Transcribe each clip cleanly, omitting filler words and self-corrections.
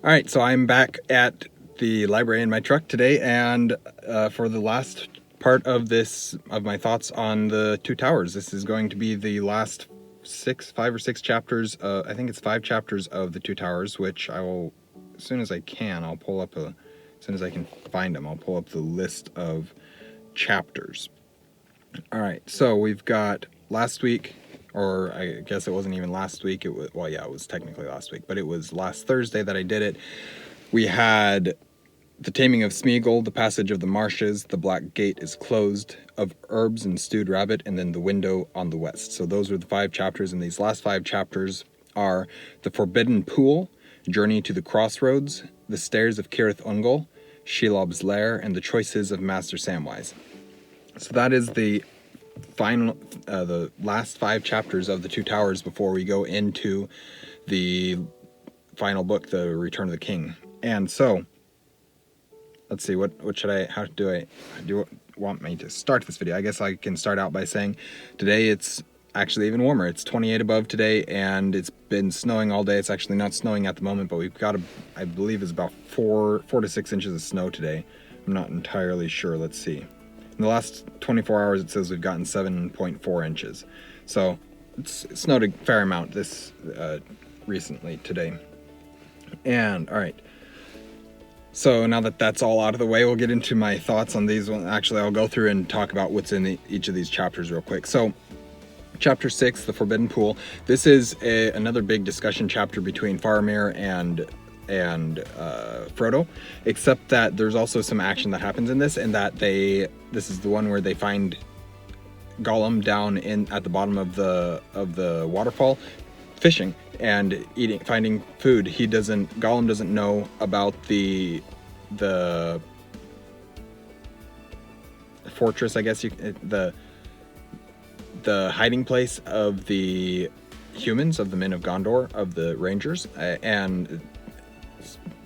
All right, so I'm back at the library in my truck today, and for the last part of my thoughts on the Two Towers. This is going to be the last 5 or 6 chapters. I think it's 5 chapters of the Two Towers, which I will, as soon as I can, as soon as I can find them, I'll pull up the list of chapters. All right, so we've got last week, or I guess it wasn't even last week. It was technically last week, but it was last Thursday that I did it. We had the taming of Smeagol, the passage of the marshes, the black gate is closed, of herbs and stewed rabbit, and then the window on the west. So those were the 5 chapters, and these last 5 chapters are the forbidden pool, journey to the crossroads, the stairs of Cirith Ungol, Shelob's lair, and the choices of Master Samwise. So that is the last 5 chapters of the Two Towers before we go into the final book, The Return of the King. And so, let's see, how do you want me to start this video? I guess I can start out by saying today it's actually even warmer. It's 28 above today, and it's been snowing all day. It's actually not snowing at the moment, but we've got, I believe it's about 4 to 6 inches of snow today. I'm not entirely sure. Let's see. In the last 24 hours, it says we've gotten 7.4 inches. So it's snowed a fair amount recently today. And all right. So now that that's all out of the way, we'll get into my thoughts on these. Actually, I'll go through and talk about what's in each of these chapters real quick. So Chapter 6, The Forbidden Pool. This is another big discussion chapter between Faramir and Frodo, except that there's also some action that happens in this, and that this is the one where they find Gollum down at the bottom of the waterfall, fishing and finding food. Gollum doesn't know about the fortress, I guess the hiding place of the humans, of the men of Gondor, of the Rangers, and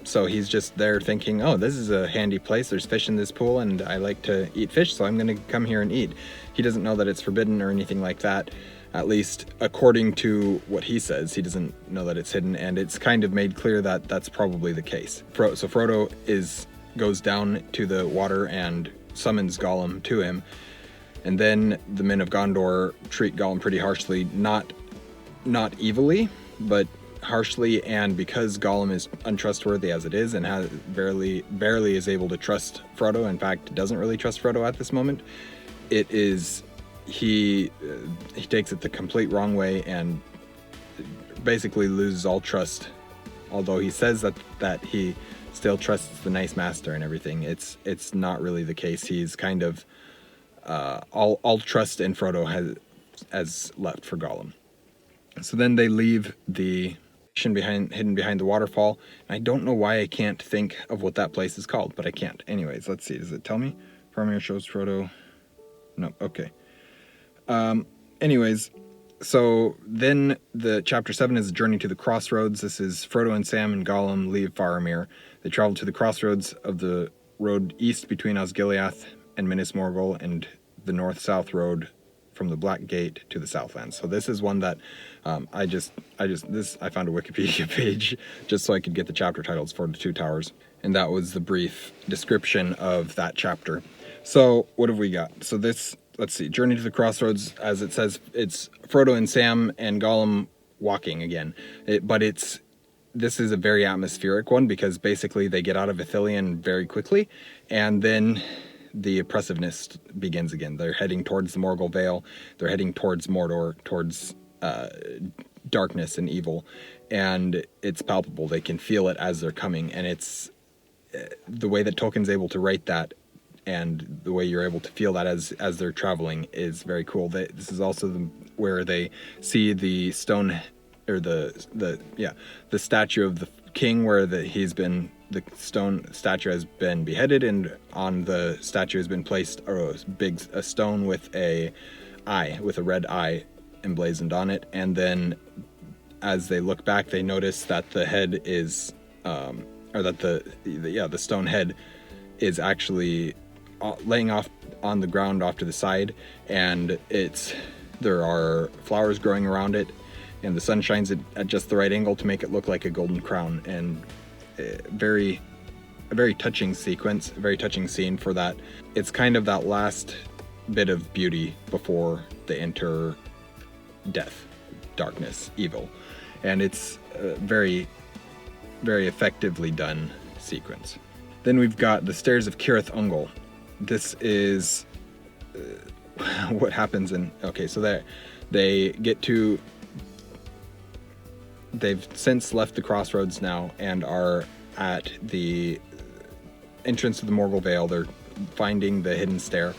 so he's just there thinking, oh, this is a handy place. There's fish in this pool, and I like to eat fish, so I'm going to come here and eat. He doesn't know that it's forbidden or anything like that, at least according to what he says. He doesn't know that it's hidden, and it's kind of made clear that that's probably the case. So Frodo goes down to the water and summons Gollum to him, and then the men of Gondor treat Gollum pretty harshly, not evilly, but harshly, and because Gollum is untrustworthy as it is and barely is able to trust Frodo, in fact doesn't really trust Frodo at this moment, he takes it the complete wrong way and basically loses all trust. Although he says that he still trusts the nice master and everything, it's not really the case. He's kind of all trust in Frodo has left for Gollum. So then they leave the hidden behind the waterfall. I don't know why I can't think of what that place is called, but I can't. Anyways, let's see. Does it tell me? Faramir shows Frodo. No. Okay. Anyways, so then the chapter 7 is a journey to the crossroads. This is Frodo and Sam and Gollum leave Faramir. They travel to the crossroads of the road east between Osgiliath and Minas Morgul, and the north-south road from the Black Gate to the Southlands. So this is one that I found a Wikipedia page just so I could get the chapter titles for the Two Towers, and that was the brief description of that chapter. So what have we got? So let's see, journey to the crossroads, as it says, it's Frodo and Sam and Gollum walking again. This is a very atmospheric one, because basically they get out of Ithilien very quickly, and then the oppressiveness begins again. They're heading towards the Morgul Vale. They're heading towards Mordor, towards darkness and evil, and it's palpable. They can feel it as they're coming, and it's the way that Tolkien's able to write that, and the way you're able to feel that as they're traveling is very cool. This is also where they see the stone, or the statue of the king, where the stone statue has been beheaded, and on the statue has been placed a stone with a red eye emblazoned on it. And then as they look back, they notice that the head is the stone head is actually laying off on the ground off to the side, and there are flowers growing around it, and the sun shines at just the right angle to make it look like a golden crown. And a very touching sequence, a very touching scene for that. It's kind of that last bit of beauty before they enter death, darkness, evil. And it's a very, very effectively done sequence. Then we've got the Stairs of Cirith Ungol. This is what happens in... Okay, so they've since left the crossroads now and are at the entrance to the Morgul Vale. They're finding the hidden stair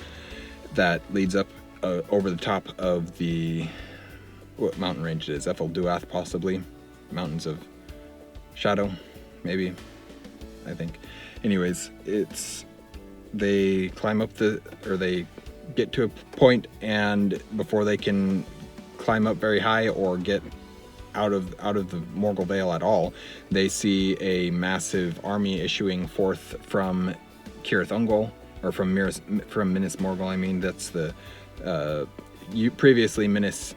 that leads up over the top of the... what mountain range it is? Ethel Duath, possibly. Mountains of Shadow, maybe, I think. Anyways, they climb up they get to a point, and before they can climb up very high or get out of the Morgul Vale at all, they see a massive army issuing forth from Cirith Ungol, or from Minas Morgul. I mean, that's the previously Minas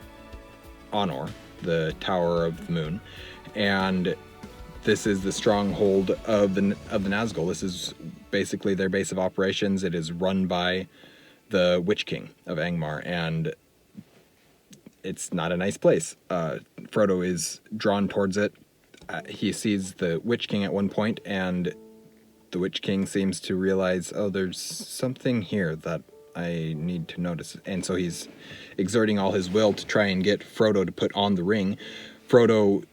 Honor, the Tower of the Moon, and this is the stronghold of the Nazgul. This is basically their base of operations. It is run by the Witch King of Angmar, and it's not a nice place. Frodo is drawn towards it. He sees the Witch King at one point, and the Witch King seems to realize, oh, there's something here that I need to notice. And so he's exerting all his will to try and get Frodo to put on the ring. Frodo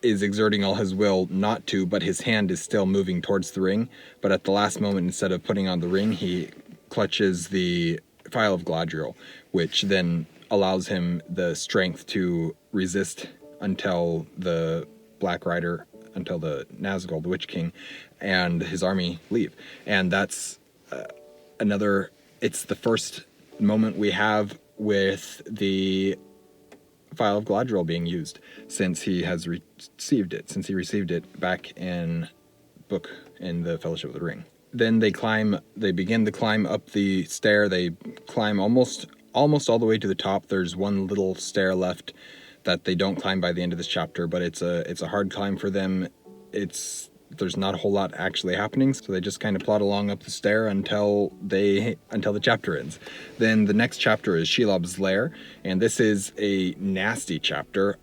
is exerting all his will not to, but his hand is still moving towards the ring. But at the last moment, instead of putting on the ring, he clutches the Phial of Galadriel, which then allows him the strength to resist until the Black Rider, until the Nazgul, the Witch King, and his army leave. And that's it's the first moment we have with the Phial of Galadriel being used since he received it back in the Fellowship of the Ring. Then they begin to climb up the stair. They climb almost all the way to the top. There's one little stair left that they don't climb by the end of this chapter, but it's a hard climb for them. There's not a whole lot actually happening, so they just kind of plod along up the stair until the chapter ends. Then the next chapter is Shelob's Lair, and this is a nasty chapter.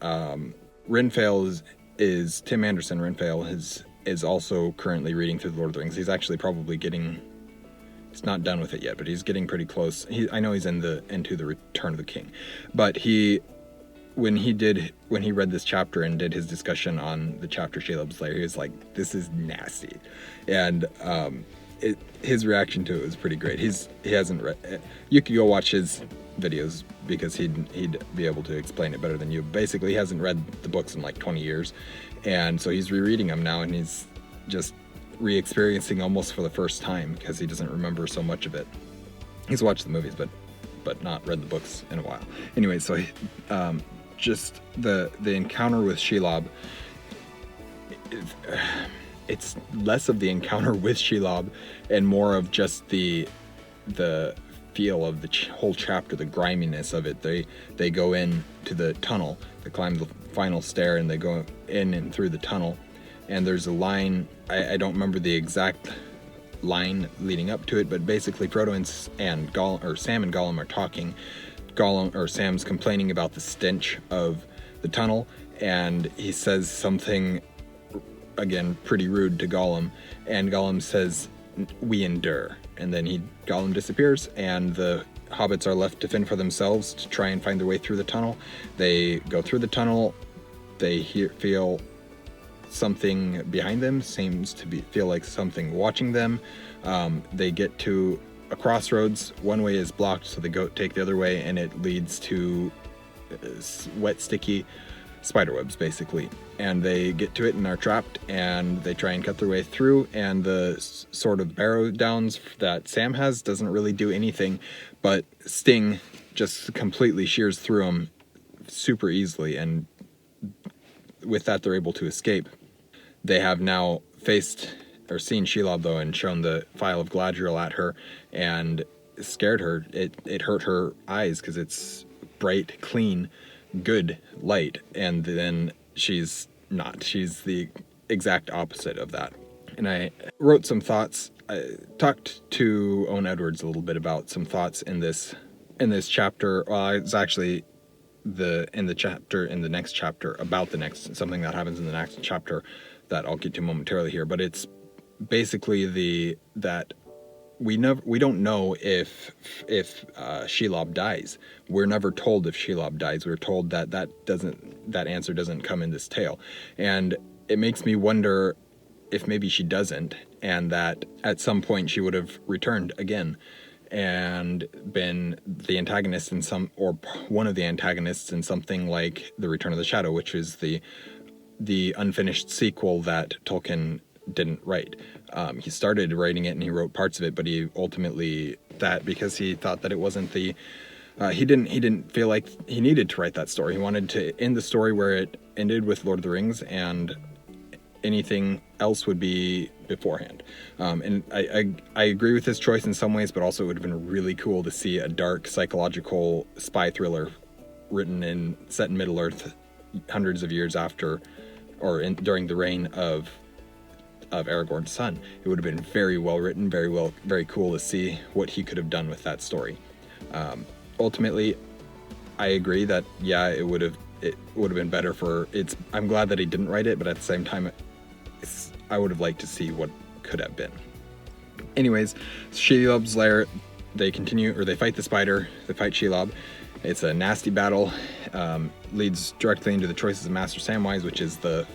Renfail is Tim Anderson. Renfail is also currently reading through the Lord of the Rings. He's actually probably he's not done with it yet, but he's getting pretty close. I know he's into the Return of the King, but when he read this chapter and did his discussion on the chapter Shelob's Lair, he was like, this is nasty. And his reaction to it was pretty great. He hasn't read it. You could go watch his videos because he'd be able to explain it better than you. Basically, he hasn't read the books in like 20 years, and so he's rereading them now, and he's just re-experiencing almost for the first time because he doesn't remember so much of it. He's watched the movies, but not read the books in a while. Anyway, so just the encounter with Shelob, it's less of the encounter with Shelob and more of just the feel of the whole chapter, the griminess of it. They go in to the tunnel, they climb the final stair, and they go in and through the tunnel, and there's a line, I don't remember the exact line leading up to it, but basically Frodo and Sam and Gollum are talking. Sam's complaining about the stench of the tunnel, and he says something, again, pretty rude to Gollum, and Gollum says, "We endure," and then Gollum disappears, and the hobbits are left to fend for themselves to try and find their way through the tunnel. They go through the tunnel, they feel something behind them, feel like something watching them. They get to a crossroads. One way is blocked, so they take the other way, and it leads to wet, sticky spiderwebs, basically. And they get to it and are trapped, and they try and cut their way through, and the sort of barrow downs that Sam has doesn't really do anything, but Sting just completely shears through them super easily, and with that they're able to escape. They have now seen Shelob, though, and shown the Phial of Galadriel at her, and scared her. It hurt her eyes because it's bright, clean, good light, and then she's not. exact opposite of that. And I wrote some thoughts. I talked to Owen Edwards a little bit about some thoughts in this chapter. Well, it's actually in the next chapter about something that happens in the next chapter that I'll get to momentarily here. But it's basically that we don't know if Shelob dies. We're never told if Shelob dies. We're told that answer doesn't come in this tale, and it makes me wonder if maybe she doesn't, and that at some point she would have returned again and been the antagonist or one of the antagonists in something like The Return of the Shadow, which is the unfinished sequel that Tolkien didn't write. He started writing it and he wrote parts of it, but he ultimately because he thought that it wasn't he didn't feel like he needed to write that story. He wanted to end the story where it ended with Lord of the Rings, and anything else would be beforehand. And I agree with his choice in some ways, but also it would have been really cool to see a dark psychological spy thriller set in Middle Earth hundreds of years after during the reign of Aragorn's son. It would have been very well written, very cool to see what he could have done with that story. Ultimately, I agree that it would have been better I'm glad that he didn't write it, but at the same time, I would have liked to see what could have been. Anyways, Shelob's lair, they fight the spider, they fight Shelob. It's a nasty battle, leads directly into the choices of Master Samwise, which is the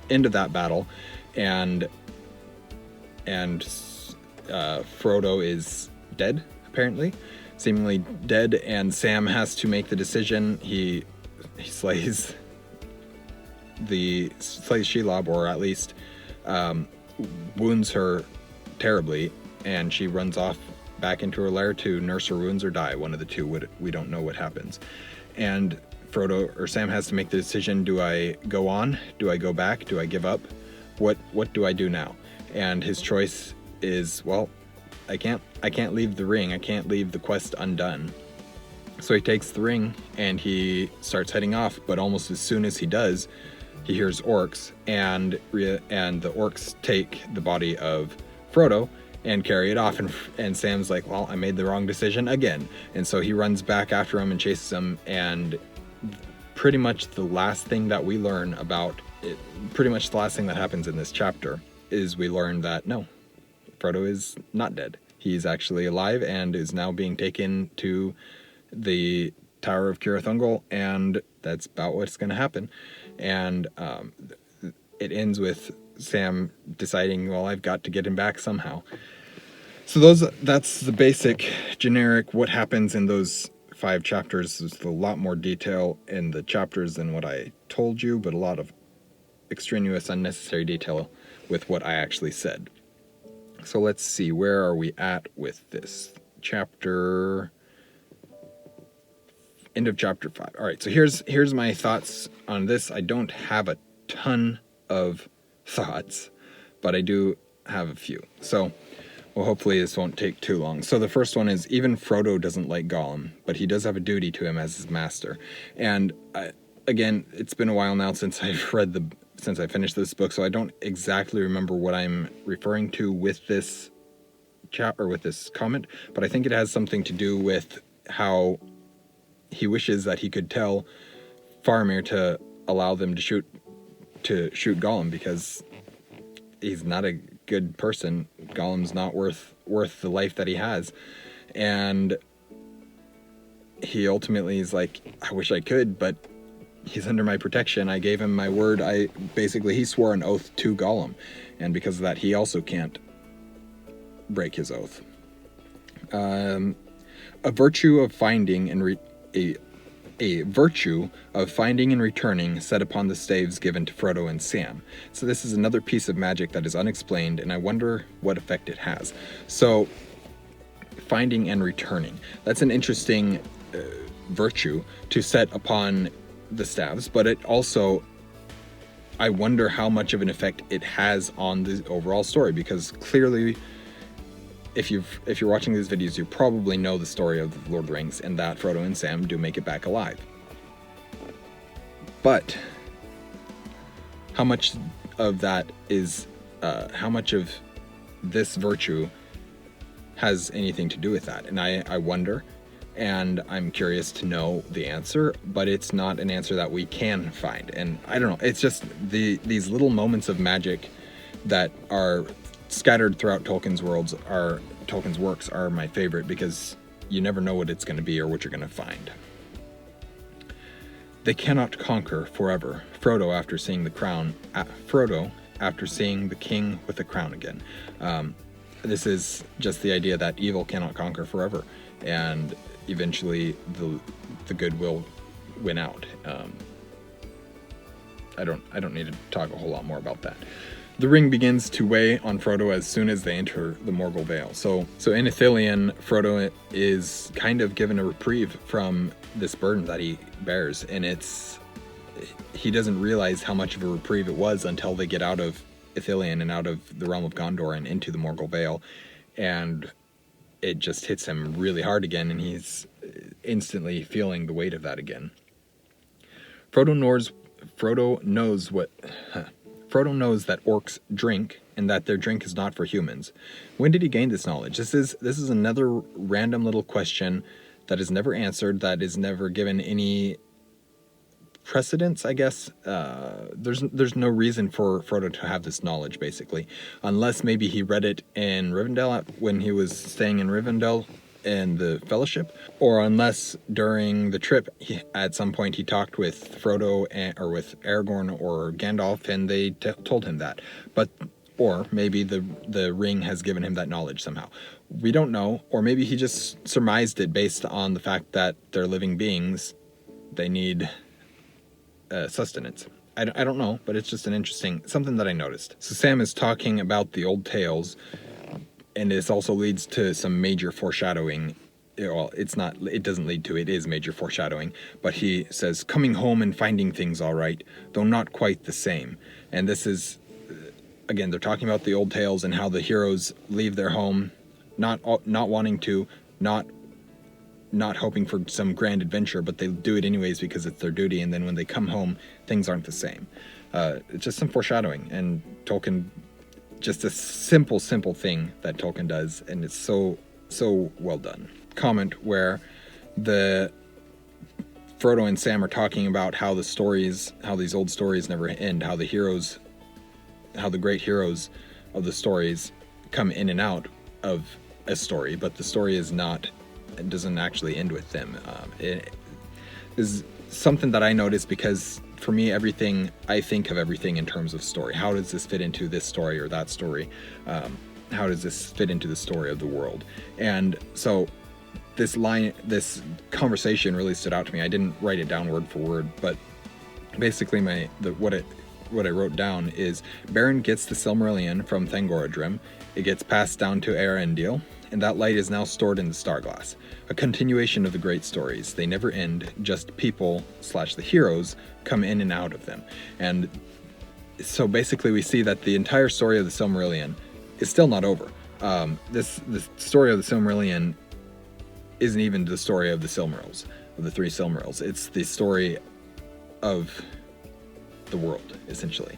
end of that battle, and Frodo is dead, apparently, seemingly dead, and Sam has to make the decision. He slays Shelob, or at least wounds her terribly, and she runs off back into her lair to nurse her wounds or die. One of the two. We don't know what happens. And Sam has to make the decision: do I go on? Do I go back? Do I give up? What do I do now? And his choice is, well, I can't leave the ring. I can't leave the quest undone. So he takes the ring and he starts heading off, but almost as soon as he does, he hears orcs, and the orcs take the body of Frodo and carry it off, and Sam's like, well, I made the wrong decision again. And so he runs back after him and chases him, and pretty much the last thing that we learn about it, pretty much the last thing that happens in this chapter is we learn that no, Frodo is not dead. He's actually alive and is now being taken to the Tower of Cirith Ungol, and that's about what's going to happen. And it ends with Sam deciding, well, I've got to get him back somehow. So that's the basic generic what happens in those 5 chapters. There's a lot more detail in the chapters than what I told you, but a lot of extraneous, unnecessary detail with what I actually said. So let's see, where are we at with this chapter? End of chapter 5. All right, so here's my thoughts on this. I don't have a ton of thoughts, but I do have a few. So, well, hopefully this won't take too long. So the first one is, even Frodo doesn't like Gollum, but he does have a duty to him as his master. And again, it's been a while now since I finished this book, so I don't exactly remember what I'm referring to with this with this comment, but I think it has something to do with how he wishes that he could tell Faramir to allow them to shoot Gollum, because he's not a good person. Gollum's not worth the life that he has, and he ultimately is like, I wish I could, but he's under my protection. I gave him my word. He swore an oath to Gollum, and because of that, he also can't break his oath. A virtue of finding and returning set upon the staves given to Frodo and Sam. So this is another piece of magic that is unexplained, and I wonder what effect it has. So, finding and returning. That's an interesting virtue to set upon the staves, but it also, I wonder how much of an effect it has on the overall story, because clearly, if you're watching these videos, you probably know the story of the Lord of the Rings, and that Frodo and Sam do make it back alive. But how much of that is how much of this virtue has anything to do with that. And I wonder, and I'm curious to know the answer, but it's not an answer that we can find. And I don't know, it's just these little moments of magic that are scattered throughout Tolkien's works are my favorite, because you never know what it's going to be or what you're going to find. They cannot conquer forever. Frodo after seeing the king with the crown again. This is just the idea that evil cannot conquer forever, and eventually the good will win out. I don't need to talk a whole lot more about that. The ring begins to weigh on Frodo as soon as they enter the Morgul Vale. So in Ithilien, Frodo is kind of given a reprieve from this burden that he bears, and he doesn't realize how much of a reprieve it was until they get out of Ithilien and out of the realm of Gondor and into the Morgul Vale, and it just hits him really hard again, and he's instantly feeling the weight of that again. Frodo knows that orcs drink, and that their drink is not for humans. When did he gain this knowledge? This is another random little question that is never answered, that is never given any precedence, I guess. There's no reason for Frodo to have this knowledge, basically, unless maybe he read it in Rivendell when he was staying in Rivendell in the Fellowship, or unless during the trip at some point he talked with Frodo or with Aragorn or Gandalf, and they told him that. Or maybe the ring has given him that knowledge somehow. We don't know, or maybe he just surmised it based on the fact that they're living beings. They need sustenance. I don't know, but it's just something that I noticed. So Sam is talking about the old tales, and this also leads to some major foreshadowing. Well, it doesn't lead to, it is major foreshadowing, but he says, coming home and finding things all right, though not quite the same. And this is, again, they're talking about the old tales and how the heroes leave their home, not wanting to, not hoping for some grand adventure, but they do it anyways because it's their duty, and then when they come home, things aren't the same. It's just some foreshadowing, and Tolkien, just a simple thing that Tolkien does, and it's so well done. Comment where the Frodo and Sam are talking about how these old stories never end, how the great heroes of the stories come in and out of a story, but the story doesn't actually end with them. It is something that I noticed, because for me, I think of everything in terms of story. How does this fit into this story or that story? How does this fit into the story of the world? And so this conversation really stood out to me. I didn't write it down word for word, but basically what I wrote down is, Beren gets the Silmarillion from Thangorodrim. It gets passed down to Eärendil, and that light is now stored in the Starglass. A continuation of the great stories. They never end, just people / the heroes come in and out of them. And so basically we see that the entire story of the Silmarillion is still not over. The story of the Silmarillion isn't even the story of the Silmarils, of the 3 Silmarils. It's the story of the world, essentially.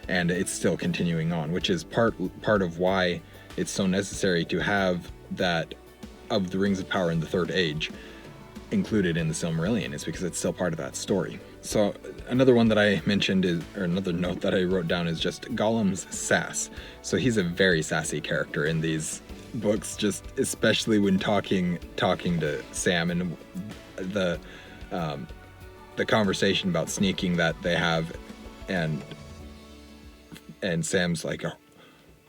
And it's still continuing on, which is part of why it's so necessary to have that of the Rings of Power in the Third Age included in the Silmarillion, is because it's still part of that story. So another one that I mentioned another note that I wrote down is just Gollum's sass. So he's a very sassy character in these books, just especially when talking to Sam, and the conversation about sneaking that they have, and Sam's like,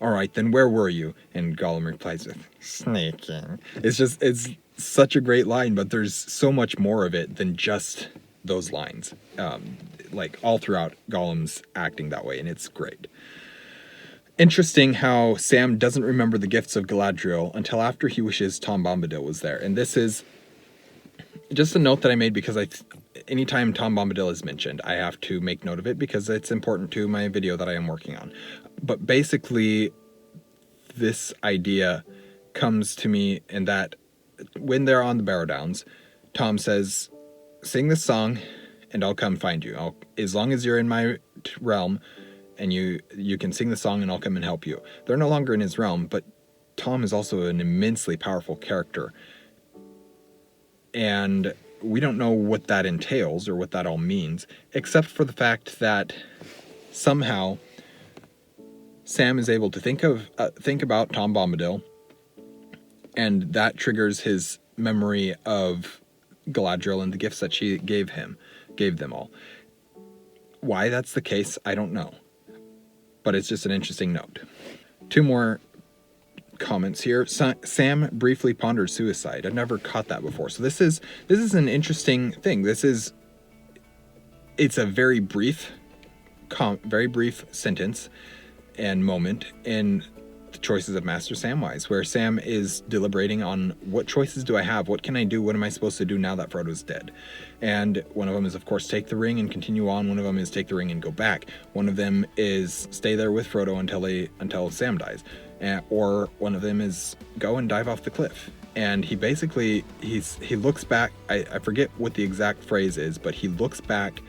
all right, then where were you? And Gollum replies with, sneaking. It's such a great line, but there's so much more of it than just those lines. Like all throughout Gollum's acting that way, and it's great. Interesting how Sam doesn't remember the gifts of Galadriel until after he wishes Tom Bombadil was there. And this is just a note that I made because anytime Tom Bombadil is mentioned, I have to make note of it because it's important to my video that I am working on. But basically, this idea comes to me in that when they're on the Barrow Downs, Tom says, sing this song and I'll come find you. As long as you're in my realm, and you can sing the song and I'll come and help you. They're no longer in his realm, but Tom is also an immensely powerful character. And we don't know what that entails or what that all means, except for the fact that somehow Sam is able to think about Tom Bombadil, and that triggers his memory of Galadriel and the gifts that she gave them all. Why that's the case, I don't know. But it's just an interesting note. 2 more comments here. Sam briefly ponders suicide. I've never caught that before. So this is an interesting thing. It's a very brief sentence and moment in the choices of Master Samwise, where Sam is deliberating on what choices do I have? What can I do? What am I supposed to do now that Frodo's dead? And one of them is, of course, take the ring and continue on. One of them is take the ring and go back. One of them is stay there with Frodo until Sam dies. Or one of them is go and dive off the cliff. And he basically, he looks back. I forget what the exact phrase is, but he looks back.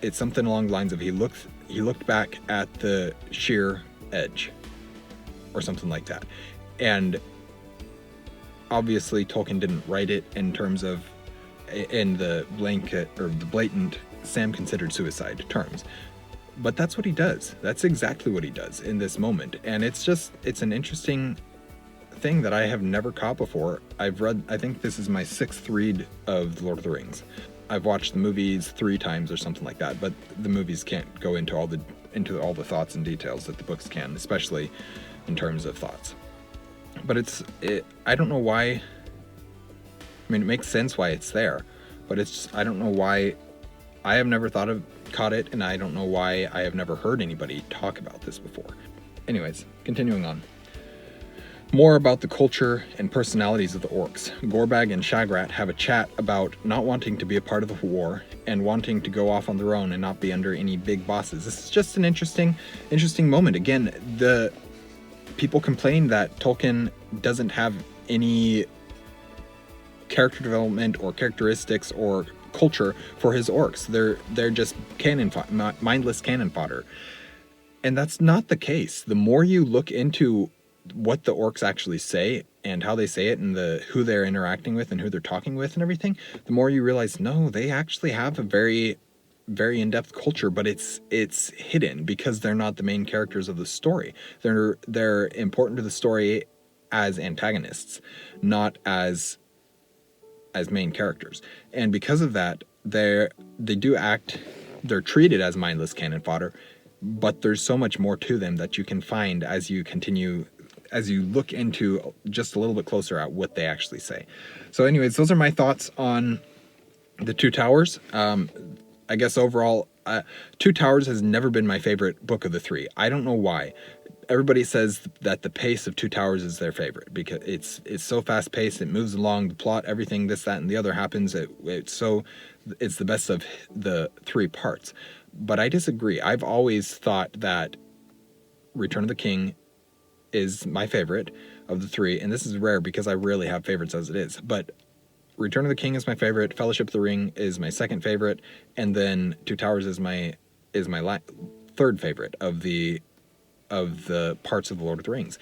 It's something along the lines of he looked back at the sheer edge, or something like that. And obviously Tolkien didn't write it in terms of in the blanket or the blatant Sam considered suicide terms. But that's what he does. That's exactly what he does in this moment. And it's an interesting thing that I have never caught before. I think this is my 6th read of The Lord of the Rings. I've watched the movies 3 times or something like that, but the movies can't go into all the thoughts and details that the books can, especially in terms of thoughts. But I don't know why. I mean, it makes sense why it's there, but I don't know why I have never caught it, and I don't know why I have never heard anybody talk about this before. Anyways, continuing on. More about the culture and personalities of the orcs. Gorbag and Shagrat have a chat about not wanting to be a part of the war and wanting to go off on their own and not be under any big bosses. This is just an interesting moment. Again, the people complain that Tolkien doesn't have any character development or characteristics or culture for his orcs. They're just mindless cannon fodder. And that's not the case. The more you look into what the orcs actually say and how they say it and who they're interacting with and who they're talking with and everything, the more you realize, no, they actually have a very, very in-depth culture, but it's hidden because they're not the main characters of the story. They're important to the story as antagonists, not as main characters. And because of that, they're treated as mindless cannon fodder, but there's so much more to them that you can find as you look into just a little bit closer at what they actually say. So anyways, those are my thoughts on the Two Towers. I guess overall, Two Towers has never been my favorite book of the 3. I don't know why. Everybody says that the pace of Two Towers is their favorite because it's so fast paced. It moves along, the plot, everything, this, that, and the other happens. It's the best of the 3 parts. But I disagree. I've always thought that Return of the King is my favorite of the 3, and this is rare because I rarely have favorites as it is. But Return of the King is my favorite. Fellowship of the Ring is my 2nd favorite, and then Two Towers is my 3rd favorite of the parts of the Lord of the Rings.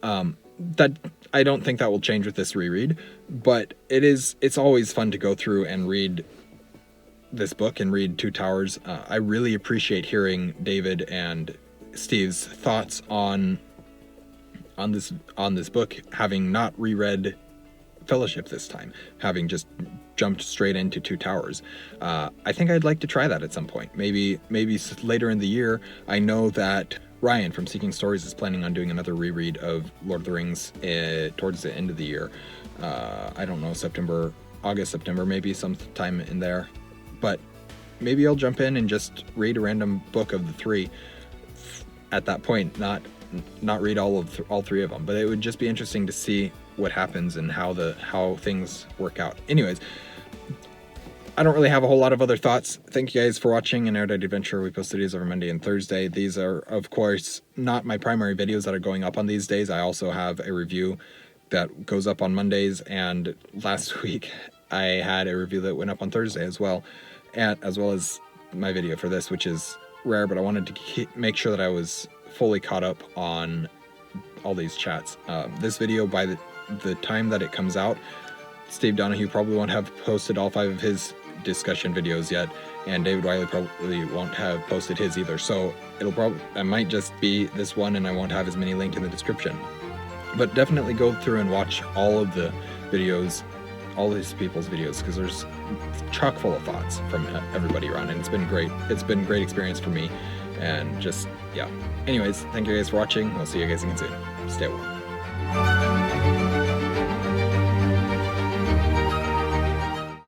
That I don't think that will change with this reread, but it's always fun to go through and read this book and read Two Towers. I really appreciate hearing David and Steve's thoughts on this book, having not reread Fellowship this time, having just jumped straight into Two Towers. I think I'd like to try that at some point. Maybe later in the year. I know that Ryan from Seeking Stories is planning on doing another reread of Lord of the Rings towards the end of the year. I don't know, August, September, maybe sometime in there. But maybe I'll jump in and just read a random book of the 3 at that point, not read all 3 of them. But it would just be interesting to see what happens and how things work out. Anyways, I don't really have a whole lot of other thoughts. Thank you guys for watching an Erudite Adventure. We post videos every Monday and Thursday. These are, of course, not my primary videos that are going up on these days. I also have a review that goes up on Mondays, and last week I had a review that went up on Thursday as well, as well as my video for this, which is rare, but I wanted to make sure that I was fully caught up on all these chats. This video, by the time that it comes out, Steve Donahue probably won't have posted all 5 of his discussion videos yet, and David Wiley probably won't have posted his either. So I might just be this one, and I won't have as many linked in the description. But definitely go through and watch all of the videos, all these people's videos, because there's chock full of thoughts from everybody around, and it's been great. It's been a great experience for me, and just, yeah. Anyways, thank you guys for watching. I'll see you guys again soon. Stay well.